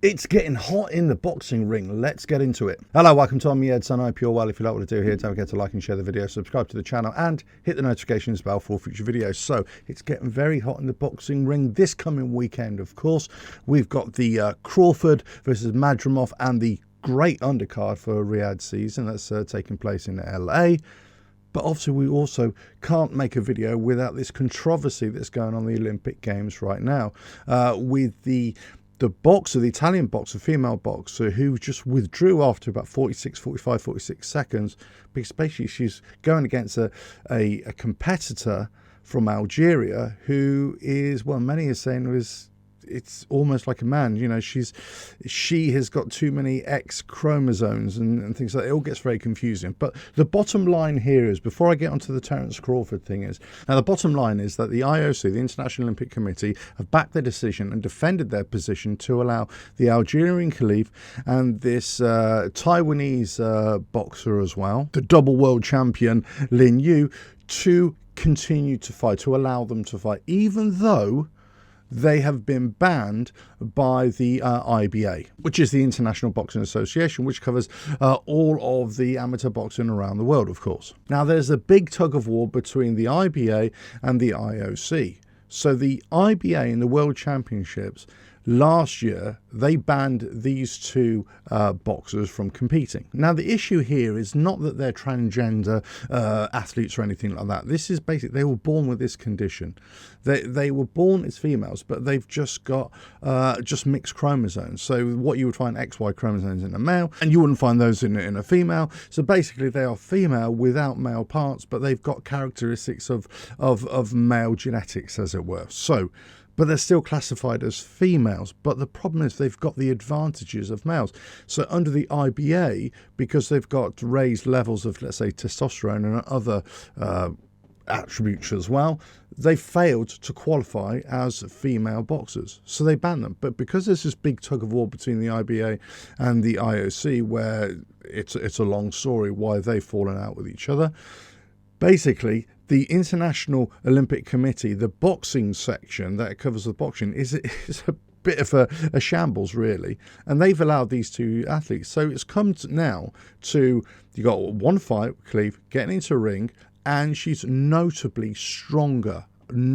It's getting hot in the boxing ring. Let's get into it. Hello, welcome to Me Edson. I hope you're well. If you like what I do here, don't forget to like and share the video, subscribe to the channel, and hit the notifications bell for future videos. So it's getting very hot in the boxing ring this coming weekend. Of course, we've got the Crawford versus Madrimov and the great undercard for Riyadh season that's taking place in LA. But obviously, we also can't make a video without this controversy that's going on in the Olympic Games right now with the boxer, the Italian boxer, female boxer, who just withdrew after about 46 seconds, because basically she's going against a competitor from Algeria who is, well, many are saying it's almost like a man. You know, she has got too many X chromosomes and things like that. It all gets very confusing. But the bottom line here is, before I get onto the Terrence Crawford thing, is now the bottom line is that the IOC, the International Olympic Committee, have backed their decision and defended their position to allow the Algerian Khelif and this Taiwanese boxer as well, the double world champion Lin Yu, to continue to fight, to allow them to fight, even though they have been banned by the IBA, which is the International Boxing Association, which covers all of the amateur boxing around the world, of course. Now, there's a big tug of war between the IBA and the IOC. So the IBA in the World Championships last year, they banned these two boxers from competing. Now, the issue here is not that they're transgender athletes or anything like that. This is basically, they were born with this condition. They were born as females, but they've just got just mixed chromosomes. So what you would find XY chromosomes in a male, and you wouldn't find those in a female. So basically, they are female without male parts, but they've got characteristics of male genetics, as it were. So, but they're still classified as females. But the problem is they've got the advantages of males. So under the IBA, because they've got raised levels of, let's say, testosterone and other attributes as well, they failed to qualify as female boxers. So they banned them. But because there's this big tug of war between the IBA and the IOC, where it's a long story why they've fallen out with each other, basically, the International Olympic Committee, the boxing section that covers the boxing, is a bit of a shambles, really. And they've allowed these two athletes. So it's come now to, you got one fight, Khelif, getting into a ring, and she's notably stronger than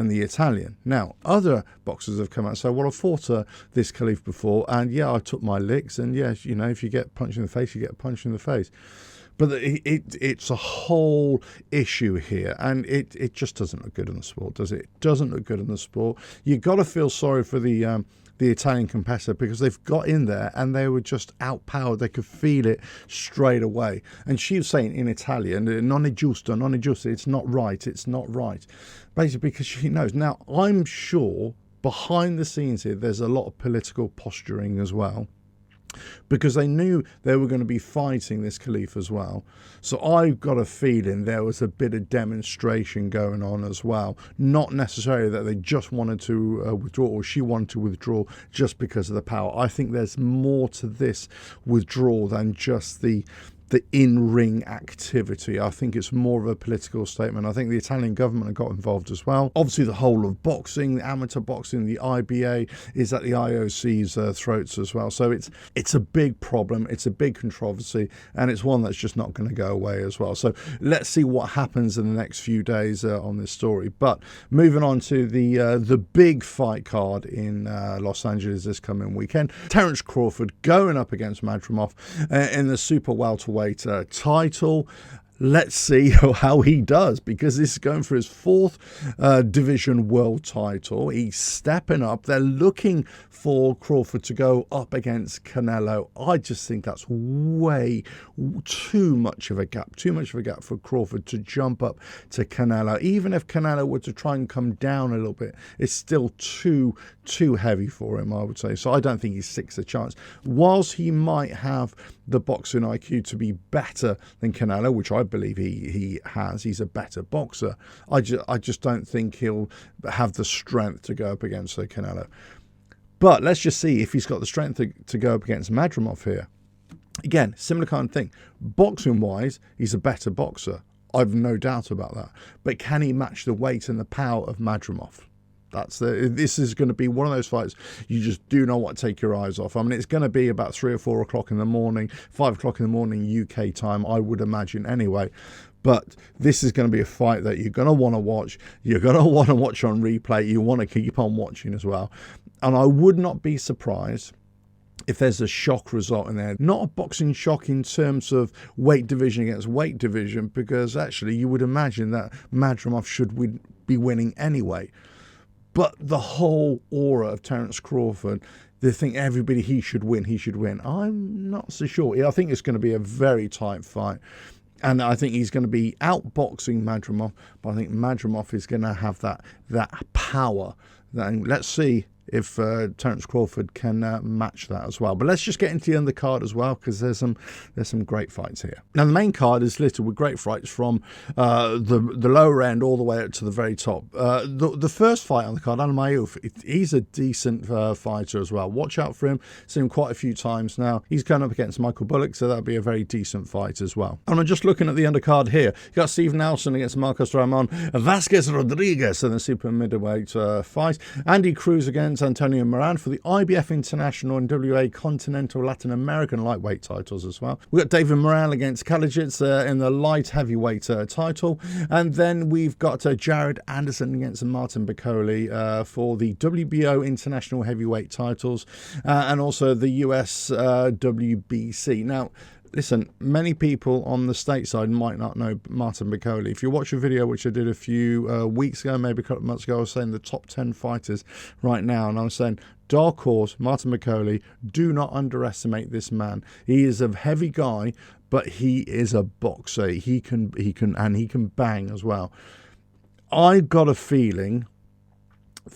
the Italian. Now, other boxers have come out and said, well, I fought this Khelif before, and yeah, I took my licks, and yes, you know, if you get punched in the face, you get punched in the face. But it's a whole issue here, and it just doesn't look good in the sport, does it? It doesn't look good in the sport. You've got to feel sorry for the Italian competitor, because they've got in there and they were just outpowered. They could feel it straight away. And she was saying in Italian, non è giusto, it's not right, it's not right. Basically, because she knows. Now, I'm sure behind the scenes here, there's a lot of political posturing as well, because they knew they were going to be fighting this Khelif as well. So I've got a feeling there was a bit of demonstration going on as well. Not necessarily that they just wanted to withdraw, or she wanted to withdraw just because of the power. I think there's more to this withdrawal than just the in-ring activity. I think it's more of a political statement. I think the Italian government have got involved as well. Obviously, the whole of boxing, the amateur boxing, the IBA is at the IOC's throats as well. So it's a big problem. It's a big controversy, and it's one that's just not going to go away as well. So let's see what happens in the next few days on this story. But moving on to the big fight card in Los Angeles this coming weekend. Terrence Crawford going up against Madrimov in the Super Welterweight title. Let's see how he does, because this is going for his fourth division world title. He's stepping up. They're looking for Crawford to go up against Canelo. I just think that's way too much of a gap for Crawford to jump up to Canelo. Even if Canelo were to try and come down a little bit, it's still too heavy for him, I would say. So I don't think he sticks a chance. Whilst he might have the boxing IQ to be better than Canelo, which I believe he has, he's a better boxer, I just don't think he'll have the strength to go up against Canelo. But let's just see if he's got the strength to go up against Madrimov here. Again, similar kind of thing. Boxing-wise, he's a better boxer. I've no doubt about that. But can he match the weight and the power of Madrimov? This is going to be one of those fights you just do not want to take your eyes off. I mean, it's going to be about 3 or 4 o'clock in the morning, 5 o'clock in the morning UK time, I would imagine anyway. But this is going to be a fight that you're going to want to watch. You're going to want to watch on replay. You want to keep on watching as well. And I would not be surprised if there's a shock result in there. Not a boxing shock in terms of weight division against weight division, because actually you would imagine that Madrimov should be winning anyway. But the whole aura of Terrence Crawford, they think everybody he should win. I'm not so sure. I think it's going to be a very tight fight. And I think he's going to be outboxing Madrimov, but I think Madrimov is going to have that power. Let's see if Terrence Crawford can match that as well. But let's just get into the undercard as well, because there's some great fights here. Now, the main card is littered with great fights from the lower end all the way up to the very top. The first fight on the card, Mayuf, he's a decent fighter as well. Watch out for him. Seen him quite a few times now. He's going up against Michael Bullock, so that'll be a very decent fight as well. And I'm just looking at the undercard here. You got Steve Nelson against Marcos Ramon Vasquez Rodriguez in the super middleweight fight. Andy Cruz against Antonio Moran for the IBF International and WA Continental Latin American lightweight titles as well. We've got David Morale against Kalajic in the light heavyweight title. And then we've got Jared Anderson against Martin Bacoli for the WBO International heavyweight titles and also the US WBC. Now, listen, many people on the stateside might not know Martin Bacoli. If you watch a video which I did a few weeks ago, maybe a couple of months ago, I was saying the top 10 fighters right now, and I was saying, dark horse, Martin Bacoli, do not underestimate this man. He is a heavy guy, but he is a boxer. He can bang as well. I got a feeling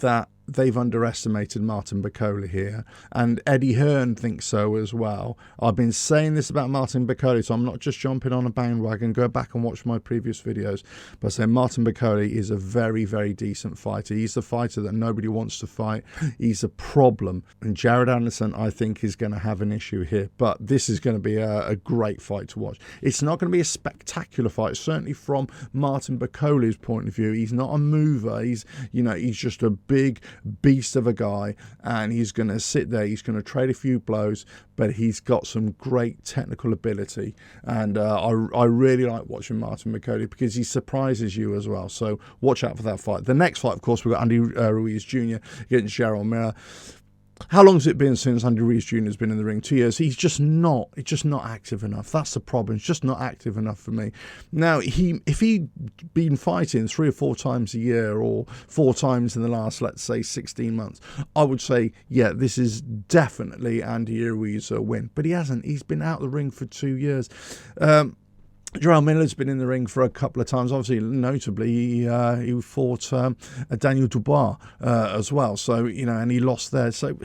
that they've underestimated Martin Bacoli here, and Eddie Hearn thinks so as well. I've been saying this about Martin Bacoli, so I'm not just jumping on a bandwagon. Go back and watch my previous videos. But I say Martin Bacoli is a very, very decent fighter. He's the fighter that nobody wants to fight. He's a problem. And Jared Anderson, I think, is going to have an issue here. But this is going to be a great fight to watch. It's not going to be a spectacular fight, certainly from Martin Bacoli's point of view. He's not a mover. He's just a big beast of a guy, and he's going to sit there, he's going to trade a few blows, but he's got some great technical ability, and I really like watching Martin Bacoli because he surprises you as well, so watch out for that fight. The next fight, of course, we've got Andy Ruiz Jr. against Gerald Miller. How long has it been since Andy Ruiz Jr. has been in the ring? 2 years. It's just not active enough. That's the problem. It's just not active enough for me. Now, if he'd been fighting 3 or 4 times a year, or 4 times in the last, let's say, 16 months, I would say, yeah, this is definitely Andy Ruiz's win. But he hasn't. He's been out of the ring for 2 years. Gerald Miller's been in the ring for a couple of times. Obviously, notably, he fought Daniel Dubois as well. So, and he lost there. So,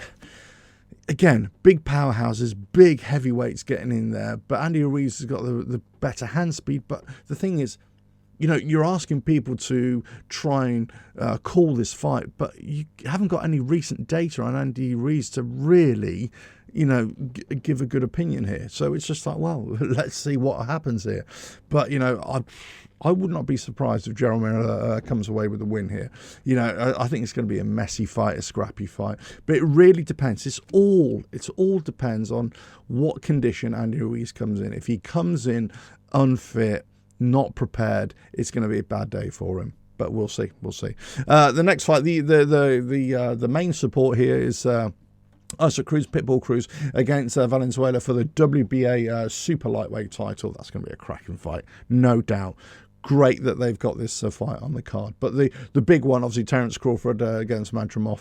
again, big powerhouses, big heavyweights getting in there. But Andy Ruiz has got the better hand speed. But the thing is, you're asking people to try and call this fight, but you haven't got any recent data on Andy Ruiz to really give a good opinion here. So it's just like, well, let's see what happens here. But, I would not be surprised if Gerald Miller comes away with a win here. I think it's going to be a messy fight, a scrappy fight. But it really depends. It all depends on what condition Andy Ruiz comes in. If he comes in unfit, not prepared, it's going to be a bad day for him. But we'll see. The next fight, the main support here is Isaac Cruz, Pitbull Cruz against Valenzuela for the WBA super lightweight title. That's going to be a cracking fight, no doubt. Great that they've got this fight on the card. But the big one, obviously, Terrence Crawford against Madrimov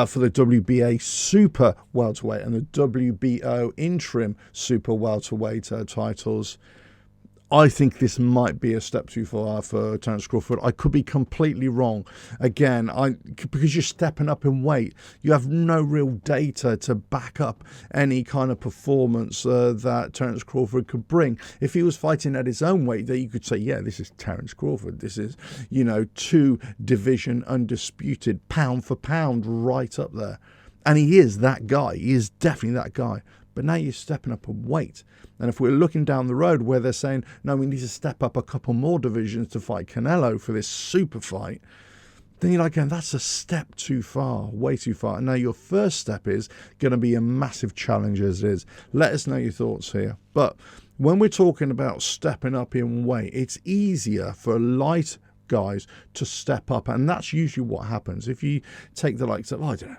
for the WBA Super Welterweight and the WBO Interim Super Welterweight titles. I think this might be a step too far for Terrence Crawford. I could be completely wrong. Again, because you're stepping up in weight, you have no real data to back up any kind of performance that Terrence Crawford could bring. If he was fighting at his own weight, then you could say, yeah, this is Terrence Crawford. This is, 2-division undisputed, pound for pound, right up there. And he is that guy. He is definitely that guy. But now you're stepping up in weight. And if we're looking down the road where they're saying, no, we need to step up a couple more divisions to fight Canelo for this super fight, then you're like, going, that's a step too far, way too far. And now your first step is going to be a massive challenge as it is. Let us know your thoughts here. But when we're talking about stepping up in weight, it's easier for light guys to step up, and that's usually what happens. If you take the likes of, I don't know,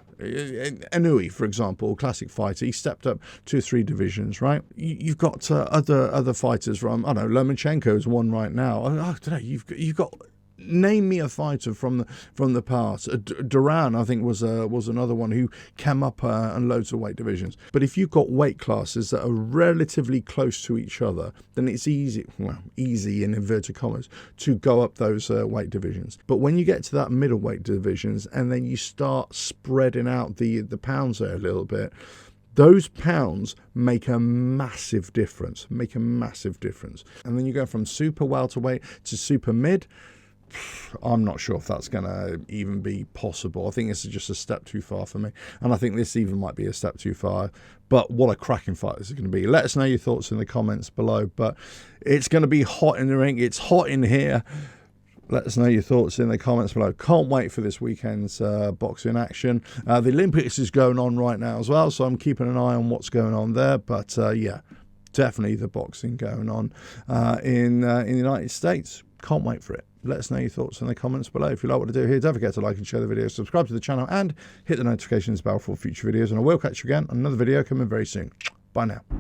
Anui, for example, classic fighter, he stepped up 2 or 3 divisions, right? You've got other fighters from, I don't know, Lomachenko is one right now. I don't know, you've got name me a fighter from the past. Duran, I think, was another one who came up in loads of weight divisions. But if you've got weight classes that are relatively close to each other, then it's easy, well, easy in inverted commas, to go up those weight divisions. But when you get to that middleweight divisions, and then you start spreading out the pounds there a little bit, those pounds make a massive difference. And then you go from super welterweight to super mid. I'm not sure if that's going to even be possible. I think this is just a step too far for me. And I think this even might be a step too far. But what a cracking fight this is going to be. Let us know your thoughts in the comments below. But it's going to be hot in the ring. It's hot in here. Let us know your thoughts in the comments below. Can't wait for this weekend's boxing action. The Olympics is going on right now as well, so I'm keeping an eye on what's going on there. But yeah, definitely the boxing going on in the United States. Can't wait for it. Let us know your thoughts in the comments below. If you like what I do here, don't forget to like and share the video, subscribe to the channel, and hit the notifications bell for future videos. And I will catch you again on another video coming very soon. Bye now.